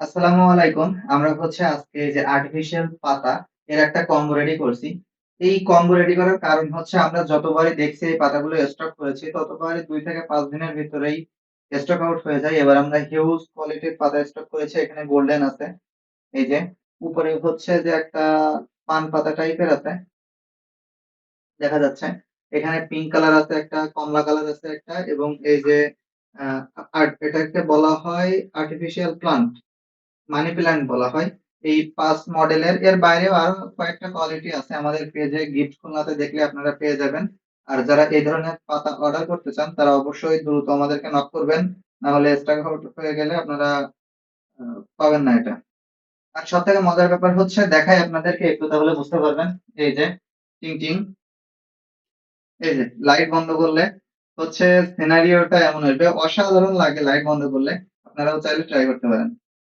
আসসালামু আলাইকুম। আমরা হচ্ছে আজকে যে আর্টিফিশিয়াল পাতা এর একটা কম্বো রেডি করছি। এই কম্বো রেডি করার কারণ হচ্ছে আমরা যতবারই দেখছি এই পাতাগুলো স্টক করেছি ততবারই ২ থেকে ৫ দিনের ভিতরেই স্টক আউট হয়ে যায়। এবার আমরা হিউজ কোয়ালিটির পাতা স্টক করেছি। এখানে গোল্ডেন আছে। এই যে উপরে হচ্ছে যে একটা পান পাতা টাইপের আছে, দেখা যাচ্ছে। এখানে পিঙ্ক কালার আছে একটা, কমলা কালার আছে একটা এবং এই যে আ আর এটাকে বলা হয় আর্টিফিশিয়াল প্লান্ট। মানি প্ল্যান্ট বলা হয়। এই ৫ মডেলের এর বাইরেও আরো কয়েকটা কোয়ালিটি আছে। আমাদের পেজে গিফট খুলনাতে দেখলে আপনারা পেয়ে যাবেন। আর যারা এই ধরনের পাতা অর্ডার করতে চান তারা অবশ্যই দ্রুত আমাদেরকে নক করবেন। না হলে স্টক আউট হয়ে গেলে আপনারা আ পাবেন না এটা। আর সবথেকে মজার ব্যাপার হচ্ছে দেখাই আপনাদেরকে, একটু তাহলে বুঝতে পারবেন। এই যে টিং, টিং, এই যে লাইট বন্ধ করলে হচ্ছে সিনারিওটা এমন হইবে, অসাধারণ লাগে লাইট বন্ধ করলে। আপনারাও চাইলে ট্রাই করতে পারেন।